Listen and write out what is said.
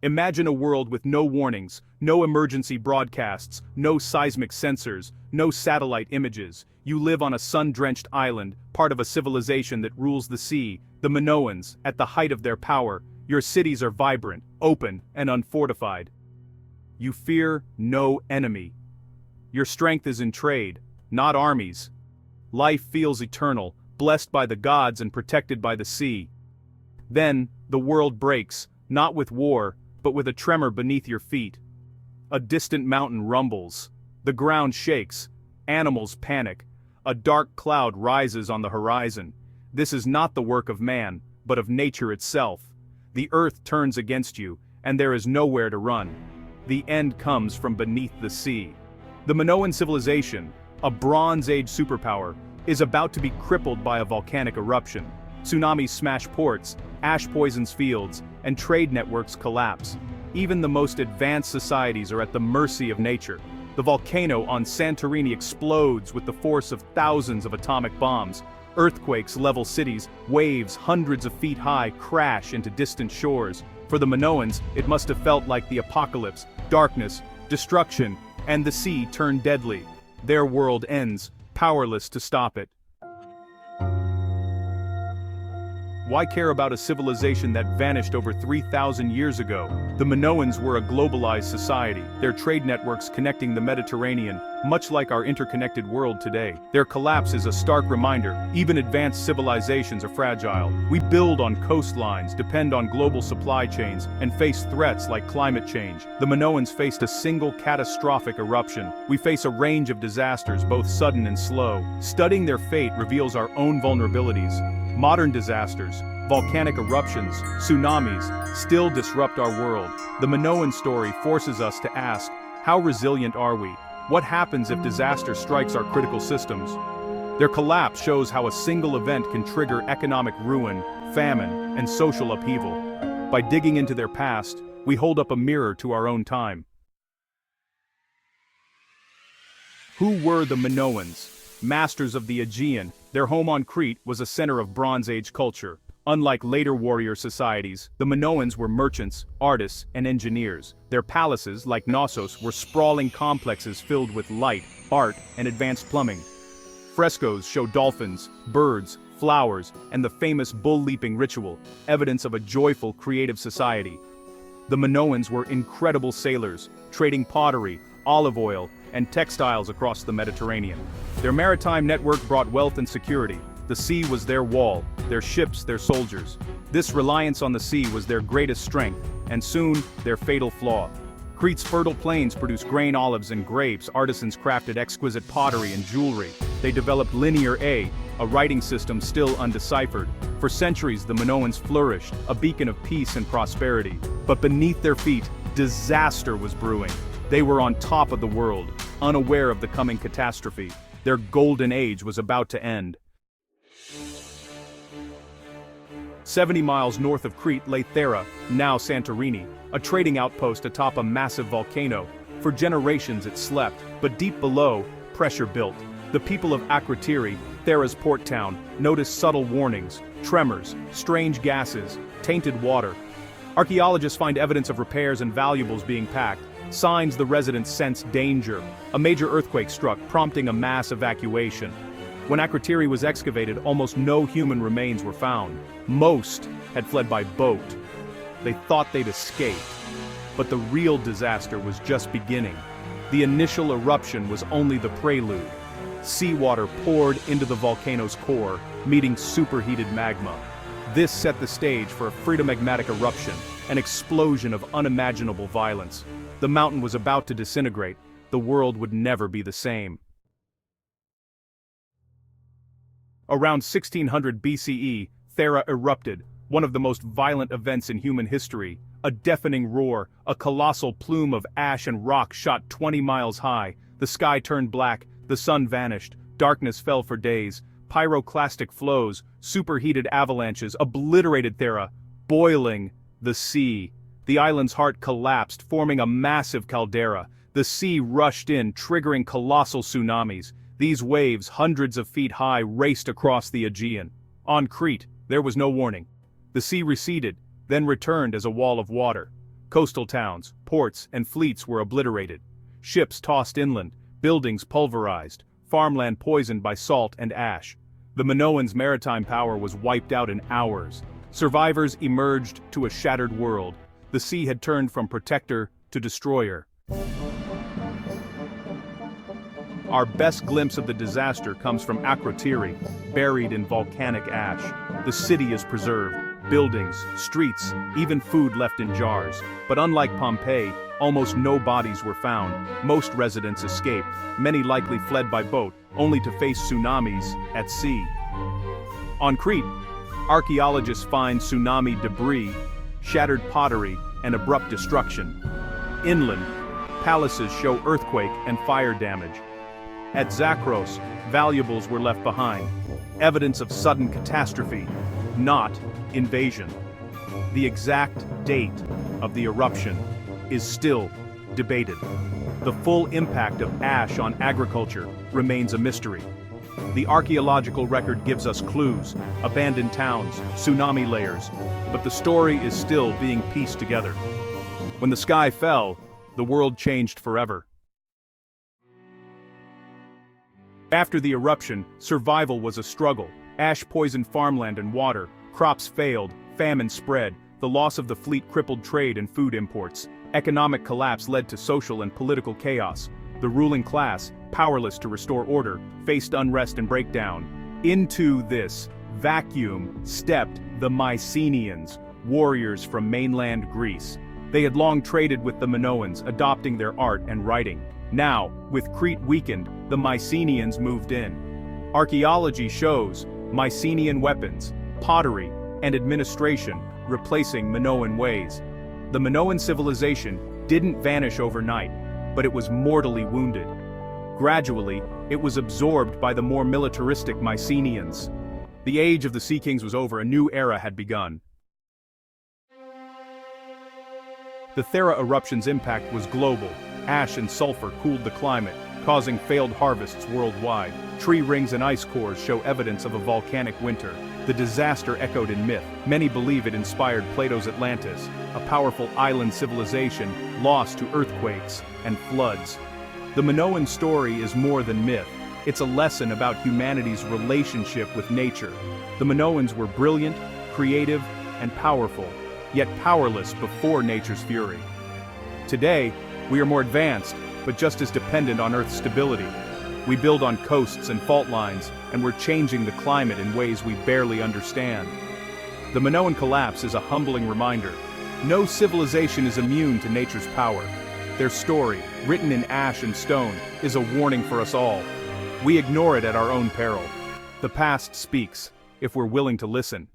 Imagine a world with no warnings, no emergency broadcasts, no seismic sensors, no satellite images. You live on a sun-drenched island, part of a civilization that rules the sea, the Minoans, at the height of their power. Your cities are vibrant, open, and unfortified. You fear no enemy. Your strength is in trade, not armies. Life feels eternal, blessed by the gods and protected by the sea. Then, the world breaks, not with war, but with a tremor beneath your feet. A distant mountain rumbles. The ground shakes. Animals panic. A dark cloud rises on the horizon. This is not the work of man, but of nature itself. The earth turns against you, and there is nowhere to run. The end comes from beneath the sea. The Minoan civilization, a Bronze Age superpower, is about to be crippled by a volcanic eruption. Tsunamis smash ports, ash poisons fields, and trade networks collapse. Even the most advanced societies are at the mercy of nature. The volcano on Santorini explodes with the force of thousands of atomic bombs. Earthquakes level cities, waves hundreds of feet high crash into distant shores. For the Minoans, it must have felt like the apocalypse, darkness, destruction, and the sea turned deadly. Their world ends, powerless to stop it. Why care about a civilization that vanished over 3,000 years ago? The Minoans were a globalized society, their trade networks connecting the Mediterranean, much like our interconnected world today. Their collapse is a stark reminder, even advanced civilizations are fragile. We build on coastlines, depend on global supply chains, and face threats like climate change. The Minoans faced a single catastrophic eruption. We face a range of disasters, both sudden and slow. Studying their fate reveals our own vulnerabilities. Modern disasters, volcanic eruptions, tsunamis, still disrupt our world. The Minoan story forces us to ask, how resilient are we? What happens if disaster strikes our critical systems? Their collapse shows how a single event can trigger economic ruin, famine, and social upheaval. By digging into their past, we hold up a mirror to our own time. Who were the Minoans? Masters of the Aegean, their home on Crete was a center of Bronze Age culture. Unlike later warrior societies, the Minoans were merchants, artists, and engineers. Their palaces, like Knossos, were sprawling complexes filled with light, art, and advanced plumbing. Frescoes show dolphins, birds, flowers, and the famous bull-leaping ritual, evidence of a joyful, creative society. The Minoans were incredible sailors, trading pottery, olive oil, and textiles across the Mediterranean. Their maritime network brought wealth and security. The sea was their wall, their ships their soldiers. This reliance on the sea was their greatest strength, and soon, their fatal flaw. Crete's fertile plains produced grain olives and grapes. Artisans crafted exquisite pottery and jewelry. They developed Linear A writing system still undeciphered. For centuries, the Minoans flourished, a beacon of peace and prosperity. But beneath their feet, disaster was brewing. They were on top of the world, unaware of the coming catastrophe. Their golden age was about to end. 70 miles north of Crete lay Thera, now Santorini, a trading outpost atop a massive volcano. For generations it slept, but deep below, pressure built. The people of Akrotiri, Thera's port town, noticed subtle warnings, tremors, strange gases, tainted water. Archaeologists find evidence of repairs and valuables being packed, signs the residents sensed danger. A major earthquake struck, prompting a mass evacuation. When Akrotiri was excavated, almost no human remains were found. Most had fled by boat. They thought they'd escaped. But the real disaster was just beginning. The initial eruption was only the prelude. Seawater poured into the volcano's core, meeting superheated magma. This set the stage for a phreatomagmatic eruption, an explosion of unimaginable violence. The mountain was about to disintegrate. The world would never be the same. Around 1600 BCE, Thera erupted, one of the most violent events in human history. A deafening roar, a colossal plume of ash and rock shot 20 miles high. The sky turned black, the sun vanished, darkness fell for days. Pyroclastic flows, superheated avalanches obliterated Thera, boiling the sea. The island's heart collapsed, forming a massive caldera. The sea rushed in, triggering colossal tsunamis. These waves, hundreds of feet high, raced across the Aegean. On Crete, there was no warning. The sea receded, then returned as a wall of water. Coastal towns, ports, and fleets were obliterated. Ships tossed inland, buildings pulverized, farmland poisoned by salt and ash. The Minoans' maritime power was wiped out in hours. Survivors emerged to a shattered world. The sea had turned from protector to destroyer. Our best glimpse of the disaster comes from Crete, buried in volcanic ash. The city is preserved, buildings, streets, even food left in jars. But unlike Pompeii, almost no bodies were found. Most residents escaped, many likely fled by boat, only to face tsunamis at sea. On Crete, archaeologists find tsunami debris, shattered pottery, and abrupt destruction. Inland, palaces show earthquake and fire damage. At Zakros, valuables were left behind, evidence of sudden catastrophe, not invasion. The exact date of the eruption is still debated. The full impact of ash on agriculture remains a mystery. The archaeological record gives us clues, abandoned towns, tsunami layers, but the story is still being pieced together. When the sky fell, the world changed forever. After the eruption, survival was a struggle. Ash poisoned farmland and water, crops failed, famine spread, the loss of the fleet crippled trade and food imports. Economic collapse led to social and political chaos. The ruling class, powerless to restore order, faced unrest and breakdown. Into this vacuum stepped the Mycenaeans, warriors from mainland Greece. They had long traded with the Minoans, adopting their art and writing. Now, with Crete weakened, the Mycenaeans moved in. Archaeology shows Mycenaean weapons, pottery, and administration replacing Minoan ways. The Minoan civilization didn't vanish overnight, but it was mortally wounded. Gradually, it was absorbed by the more militaristic Mycenaeans. The age of the Sea Kings was over, a new era had begun. The Thera eruption's impact was global. Ash and sulfur cooled the climate, causing failed harvests worldwide. Tree rings and ice cores show evidence of a volcanic winter. The disaster echoed in myth. Many believe it inspired Plato's Atlantis, a powerful island civilization lost to earthquakes and floods. The Minoan story is more than myth. It's a lesson about humanity's relationship with nature. The Minoans were brilliant, creative, and powerful, yet powerless before nature's fury. Today, we are more advanced, but just as dependent on Earth's stability. We build on coasts and fault lines, and we're changing the climate in ways we barely understand. The Minoan collapse is a humbling reminder. No civilization is immune to nature's power. Their story, written in ash and stone, is a warning for us all. We ignore it at our own peril. The past speaks, if we're willing to listen.